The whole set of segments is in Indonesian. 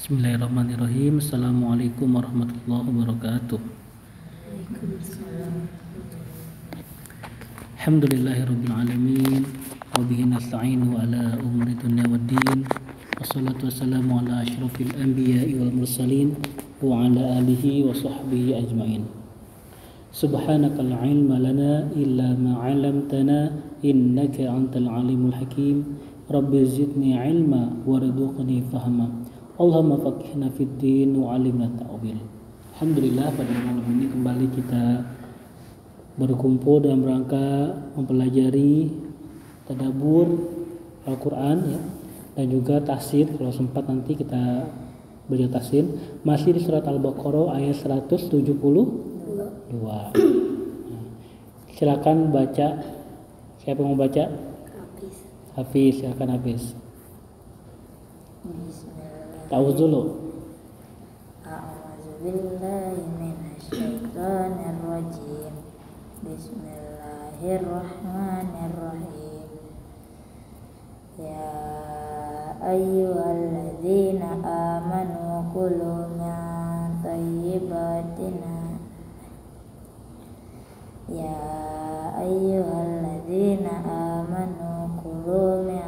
Bismillahirrahmanirrahim. Assalamualaikum warahmatullahi wabarakatuh. Alhamdulillahirabbil alamin wa bihi nasta'inu ala umuri dunya waddin. Wassalatu wassalamu ala asyrafil anbiya'i wal mursalin wa ala alihi wa sahbihi ajmain. Subhanaka la ilma lana illa ma 'allamtana innaka antal alimul hakim. Rabbi zidni ilma warzuqni fahma. Allahumma faqihna fid din wa 'allimna ta'wil. Alhamdulillah, pada malam ini kembali kita berkumpul dalam rangka mempelajari tadabbur Al-Qur'an ya, dan juga tafsir. Kalau sempat nanti kita belajar tafsir. Masih di surat Al-Baqarah ayat 172. Silakan baca. Siapa yang mau baca? Hafiz, silakan Hafiz. Ta'awudz dulu. A'udzu billahi minasyaitonir rajim. Bismillahirrahmanirrahim. Ya ayyuhalladzina amanu kulu min thayyibatina. Ya ayyuhalladzina amanu kulu min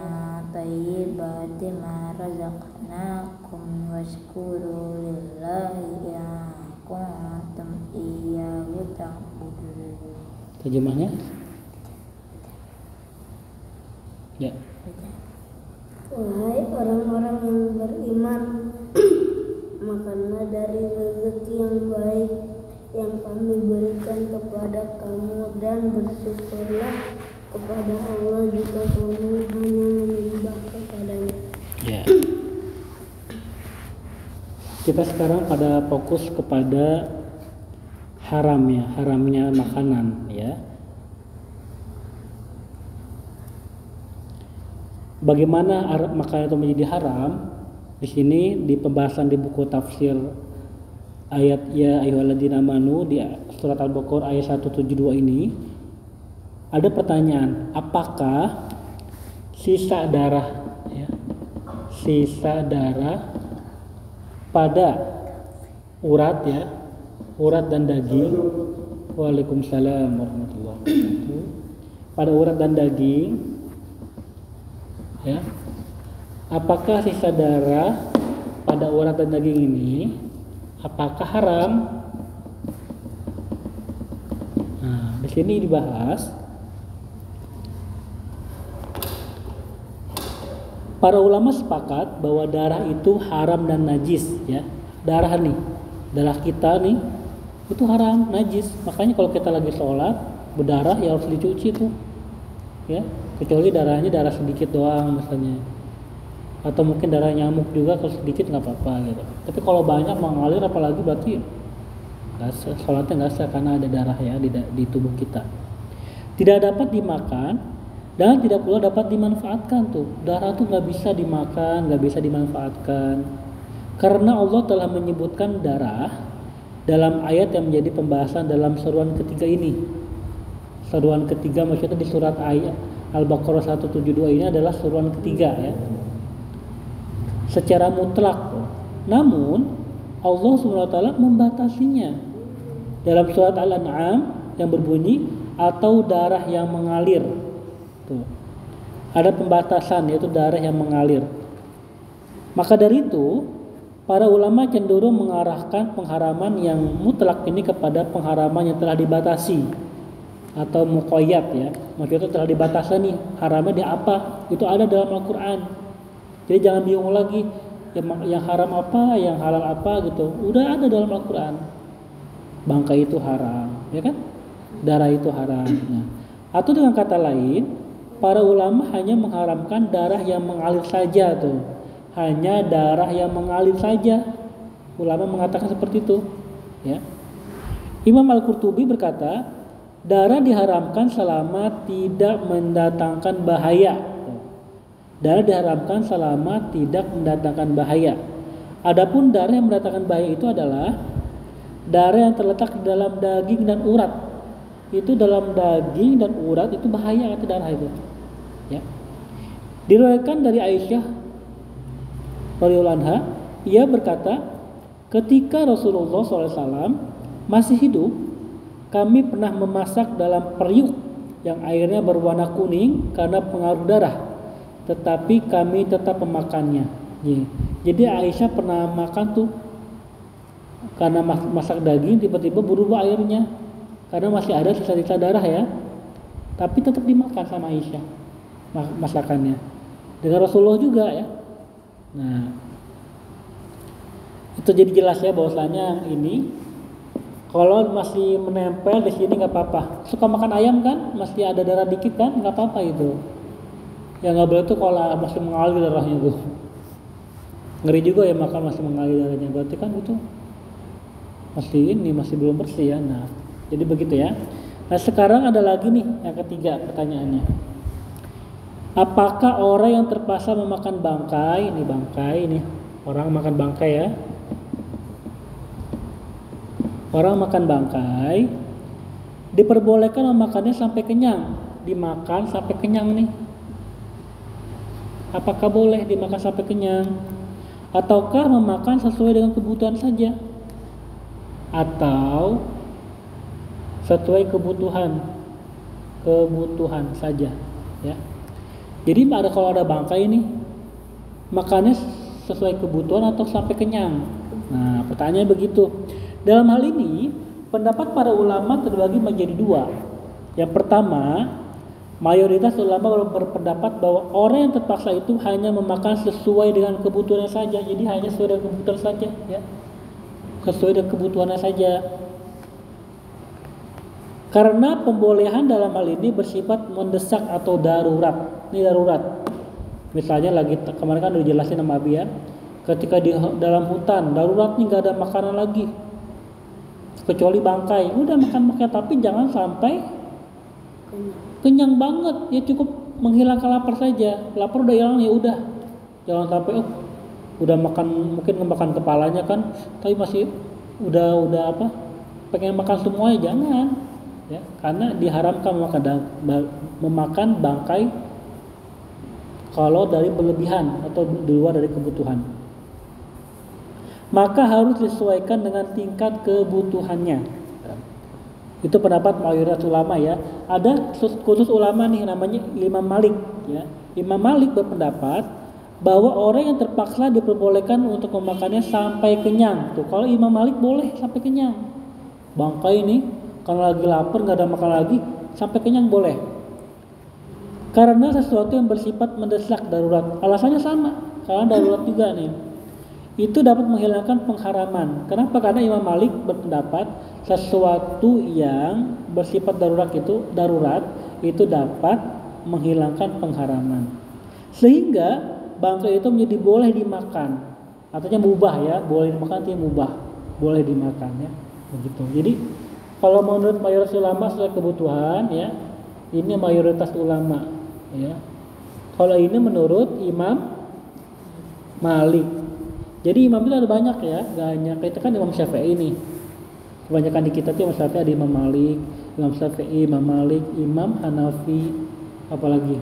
thayyibati ma razaqnakum washkuru lillahi in kuntum iyyahu ta'budun. Terjemahnya? Ya. Wahai orang-orang yang beriman, makanlah dari rezeki yang baik yang kami berikan kepada kamu dan bersyukurlah kepada Allah jika kamu hanya menyembah kepadanya. Ya. Kita sekarang pada fokus kepada haramnya makanan ya. Bagaimana makanan itu menjadi haram? Di sini di pembahasan di buku tafsir ayat ya ayyuhalladzina amanu di surat Al-Baqarah ayat 172 ini ada pertanyaan, apakah sisa darah pada urat dan daging. Waalaikumsalam warahmatullahi wabarakatuh. Pada urat dan daging ya, apakah sisa darah pada urat dan daging ini apakah haram? Nah, di sini dibahas para ulama sepakat bahwa darah itu haram dan najis ya. Darah kita nih itu haram, najis. Makanya kalau kita lagi sholat berdarah ya harus dicuci tuh ya, kecuali darahnya darah sedikit doang misalnya, atau mungkin darah nyamuk juga, kalau sedikit nggak apa-apa gitu. Tapi kalau banyak mengalir apalagi berarti sholatnya nggak sah karena ada darah ya di tubuh kita. Tidak dapat dimakan dan tidak pula dapat dimanfaatkan tuh. Darah tuh nggak bisa dimakan, nggak bisa dimanfaatkan, karena Allah telah menyebutkan darah dalam ayat yang menjadi pembahasan dalam seruan ketiga ini. Seruan ketiga maksudnya di surat ayat Al-Baqarah 172 ini adalah seruan ketiga ya, secara mutlak. Namun Allah SWT membatasinya dalam surat Al-An'am yang berbunyi atau darah yang mengalir. Tuh. Ada pembatasan, yaitu darah yang mengalir. Maka dari itu para ulama cenderung mengarahkan pengharaman yang mutlak ini kepada pengharaman yang telah dibatasi atau muqayyad ya. Maksudnya telah dibatasi nih, haramnya di apa? Itu ada dalam Al-Qur'an. Jadi jangan bingung lagi yang haram apa, yang halal apa gitu. Udah ada dalam Al-Qur'an. Bangkai itu haram, ya kan? Darah itu haram. Nah, atau dengan kata lain, para ulama hanya mengharamkan darah yang mengalir saja tuh. Hanya darah yang mengalir saja. Ulama mengatakan seperti itu, ya. Imam Al-Qurtubi berkata, darah diharamkan selama tidak mendatangkan bahaya. Darah diharamkan selama tidak mendatangkan bahaya. Adapun darah yang mendatangkan bahaya itu adalah darah yang terletak di dalam daging dan urat. Itu dalam daging dan urat itu bahaya kata darah itu. Ya. Diriwayatkan dari Aisyah radhiyallahu anha ia berkata, ketika Rasulullah SAW masih hidup, kami pernah memasak dalam periuk yang airnya berwarna kuning karena pengaruh darah, tetapi kami tetap memakannya. Jadi Aisyah pernah makan tuh karena masak daging, tiba-tiba berubah airnya karena masih ada sisa-sisa darah ya, tapi tetap dimakan sama Aisyah masakannya. Dengan Rasulullah juga ya. Nah, itu jadi jelas ya bahwasanya ini kalau masih menempel di sini nggak apa-apa. Suka makan ayam kan, masih ada darah dikit kan, nggak apa-apa itu. Yang nggak boleh tuh kalau masih mengalir darahnya tuh. Ngeri juga ya makan masih mengalir darahnya, berarti kan itu masih belum bersih ya. Nah, jadi begitu ya. Nah, sekarang ada lagi nih yang ketiga pertanyaannya. Apakah orang yang terpaksa memakan bangkai ini orang makan bangkai ya. Orang makan bangkai diperbolehkan memakannya sampai kenyang, dimakan sampai kenyang nih. Apakah boleh dimakan sampai kenyang? Ataukah memakan sesuai dengan kebutuhan saja? Atau sesuai kebutuhan saja ya. Jadi kalau ada bangkai ini makannya sesuai kebutuhan atau sampai kenyang. Nah, pertanyaannya begitu. Dalam hal ini pendapat para ulama terbagi menjadi dua. Yang pertama, mayoritas ulama berpendapat bahwa orang yang terpaksa itu hanya memakan sesuai dengan kebutuhannya saja. Jadi hanya sesuai dengan kebutuhan saja ya. Sesuai dengan kebutuhannya saja. Karena pembolehan dalam hal ini bersifat mendesak atau darurat. Ini darurat. Misalnya lagi kemarin kan udah jelasin sama Abi ya. Ketika di dalam hutan darurat nih, nggak ada makanan lagi kecuali bangkai. Udah makan tapi jangan sampai kenyang banget. Ya cukup menghilangkan lapar saja. Lapar udah hilang ya udah. Jangan sampai udah makan, mungkin makan kepalanya kan, tapi masih udah pengen makan semuanya, jangan. Ya, karena diharamkan memakan bangkai kalau dari berlebihan atau di luar dari kebutuhan. Maka harus disesuaikan dengan tingkat kebutuhannya. Itu pendapat mayoritas ulama ya. Ada khusus ulama nih namanya Imam Malik ya. Imam Malik berpendapat bahwa orang yang terpaksa diperbolehkan untuk memakannya sampai kenyang. Tuh, kalau Imam Malik boleh sampai kenyang. Bangkai ini kalau lagi lapar nggak ada makan lagi, sampai kenyang boleh. Karena sesuatu yang bersifat mendesak darurat. Alasannya sama, karena darurat juga nih. Itu dapat menghilangkan pengharaman. Kenapa? Karena Imam Malik berpendapat sesuatu yang bersifat darurat itu dapat menghilangkan pengharaman. Sehingga bangkai itu menjadi boleh dimakan. Artinya mubah ya, boleh dimakan artinya mubah, boleh dimakan ya. Begitu. Jadi kalau menurut mayoritas ulama sesuai kebutuhan ya, ini mayoritas ulama ya. Kalau ini menurut Imam Malik. Jadi imam itu ada banyak ya, gak hanya kita kan Imam Syafi'i ini. Kebanyakan di kita tuh Imam Syafi'i ada Imam Malik, Imam Syafi'i, Imam Malik, Imam Hanafi, apalagi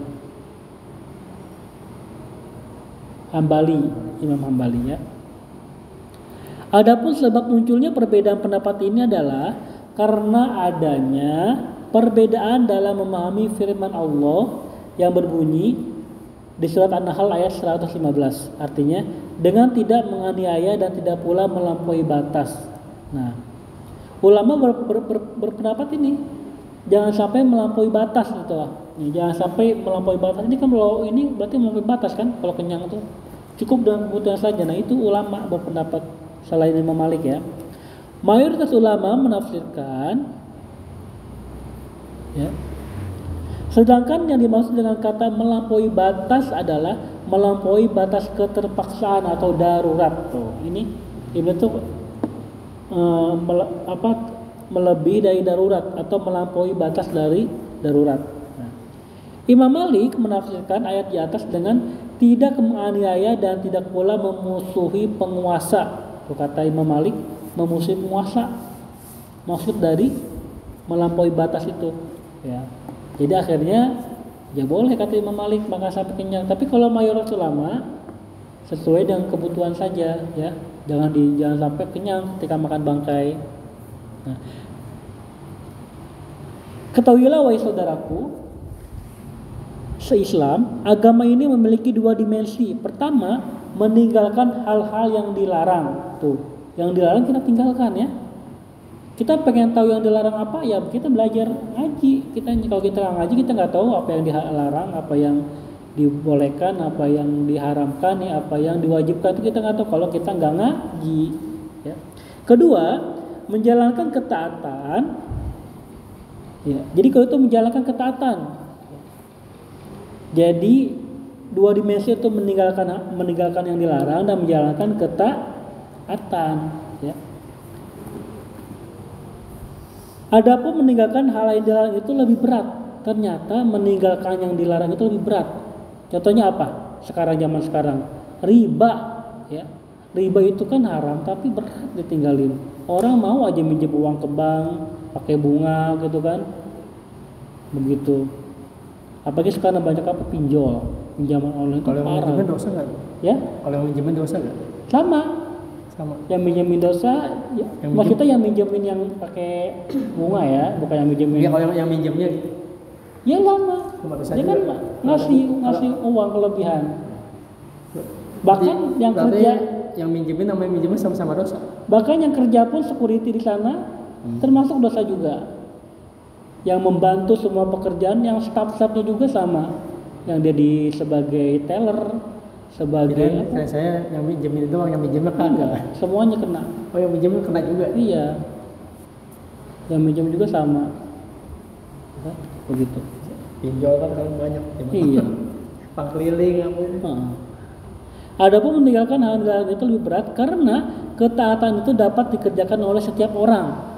Hambali, Imam Hambali ya. Adapun sebab munculnya perbedaan pendapat ini adalah karena adanya perbedaan dalam memahami firman Allah yang berbunyi di surat An-Nahl ayat 115. Artinya dengan tidak menganiaya dan tidak pula melampaui batas. Nah, ulama berpendapat ini jangan sampai melampaui batas gitu lah. Jangan sampai melampaui batas. Ini kan kalau ini berarti melampaui batas kan kalau kenyang itu. Cukup dengan kebutuhan saja. Nah, itu ulama berpendapat selain Imam Malik ya. Mayoritas ulama menafsirkan ya. Sedangkan yang dimaksud dengan kata melampaui batas adalah melampaui batas keterpaksaan atau darurat. Tuh, ini tuh melebihi dari darurat atau melampaui batas dari darurat. Nah, Imam Malik menafsirkan ayat di atas dengan tidak menganiaya dan tidak pula memusuhi penguasa. Tuh, kata Imam Malik, memusuhi penguasa. Maksud dari melampaui batas itu ya. Jadi akhirnya ya boleh kata Imam Malik makan sampai kenyang. Tapi kalau mayoritas ulama sesuai dengan kebutuhan saja ya. Jangan sampai kenyang ketika makan bangkai. Nah, ketahuilah wahai saudaraku, se-Islam, agama ini memiliki dua dimensi. Pertama, meninggalkan hal-hal yang dilarang. Tuh, yang dilarang kita tinggalkan ya. Kita pengen tahu yang dilarang apa ya, kita belajar ngaji. Kalau kita ngaji, kita nggak tahu apa yang dilarang, apa yang dibolehkan, apa yang diharamkan, ya, apa yang diwajibkan, itu kita nggak tahu kalau kita nggak ngaji. Ya. Kedua, menjalankan ketaatan. Ya, jadi kalau itu menjalankan ketaatan. Jadi dua dimensi itu meninggalkan yang dilarang dan menjalankan ketaatan. Ya. Adapun meninggalkan hal yang dilarang itu lebih berat. Ternyata meninggalkan yang dilarang itu lebih berat. Contohnya apa? Zaman sekarang riba, ya. Riba itu kan haram tapi berat ditinggalin. Orang mau aja minjem uang ke bank pakai bunga gitu kan. Begitu. Apalagi sekarang banyak pinjaman online. Kalau yang minjemin dosa nggak? Ya? Kalau yang minjemin dosa nggak? Sama. Yang minjemin dosa, ya, maksudnya yang minjemin yang pakai bunga ya, bukan yang minjemin. Iya, kalau yang minjemnya. Ya lama. Dia kan ngasih uang kelebihan. Bahkan yang kerja, yang minjemin namanya minjemin sama-sama dosa. Bahkan yang kerja pun security di sana termasuk dosa juga. Yang membantu semua pekerjaan, yang staff-staffnya juga sama. Yang dia sebagai teller, sebagai kayak saya yang minjemin doang, yang minjemnya kagak. Semuanya kena. Oh, yang minjemin kena juga. Iya. Yang minjem juga sama. Begitu. Pinjol kan kalau banyak. Iya. Pangkeliling apa? Adapun meninggalkan hal-hal itu lebih berat karena ketaatan itu dapat dikerjakan oleh setiap orang.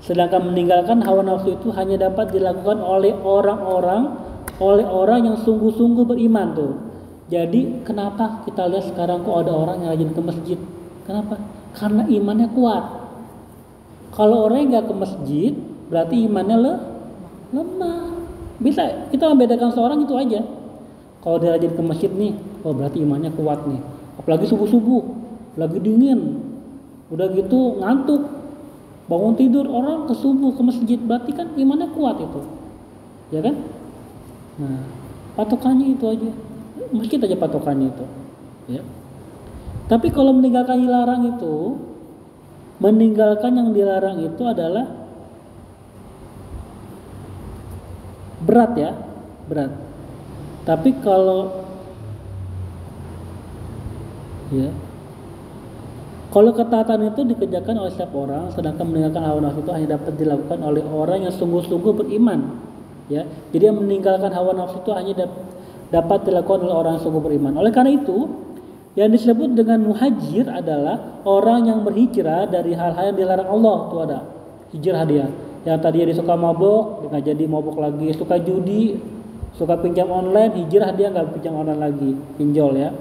Sedangkan meninggalkan hawa nafsu itu hanya dapat dilakukan oleh orang yang sungguh-sungguh beriman tuh. Jadi kenapa kita lihat sekarang kok ada orang yang rajin ke masjid? Kenapa? Karena imannya kuat. Kalau orang yang nggak ke masjid, berarti imannya lemah. Bisa kita membedakan seorang itu aja. Kalau dia rajin ke masjid nih, oh berarti imannya kuat nih. Apalagi subuh-subuh, lagi dingin, udah gitu ngantuk, bangun tidur orang ke subuh ke masjid, berarti kan imannya kuat itu, ya kan? Nah, patokannya itu aja. Masjid aja patokannya itu, ya. Tapi kalau meninggalkan yang dilarang itu adalah berat ya, berat. Tapi kalau ketaatan itu dikerjakan oleh setiap orang, sedangkan meninggalkan hawa nafsu itu hanya dapat dilakukan oleh orang yang sungguh-sungguh beriman, ya. Jadi yang meninggalkan hawa nafsu itu hanya dapat dilakukan oleh orang yang sungguh beriman. Oleh karena itu, yang disebut dengan muhajir adalah orang yang berhijrah dari hal-hal yang dilarang Allah. Itu ada hijrah dia. Yang tadinya dia suka mabok, dia nggak jadi mabok lagi. Suka judi, suka pinjam online, hijrah dia nggak pinjam online lagi, pinjol ya.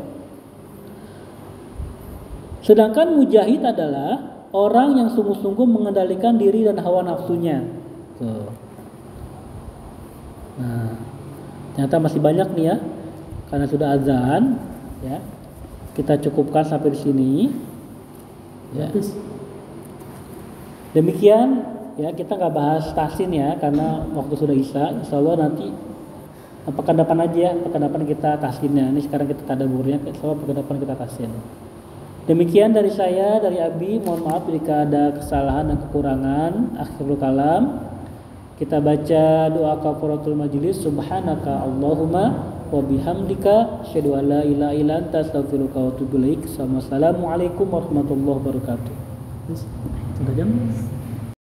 Sedangkan mujahid adalah orang yang sungguh-sungguh mengendalikan diri dan hawa nafsunya. Tuh. Nah, ternyata masih banyak nih ya, karena sudah azan, ya. Kita cukupkan sampai di sini. Ya. Demikian, ya kita nggak bahas tahsin ya, karena waktu sudah isya. Insya Allah nanti pekan depan aja ya, pekan depan kita tahsinnya. Ini sekarang kita tadaburnya, insya Allah pekan depan kita tahsin. Demikian dari saya, dari Abi. Mohon maaf jika ada kesalahan dan kekurangan. Akhirul kalam. Kita baca doa kafaratul majlis. Subhanaka Allahumma wa bihamdika asyhadu an la ilaha illa anta astaghfiruka wa atubu ilaik. Wassalamualaikum warahmatullahi wabarakatuh. Sudah jam?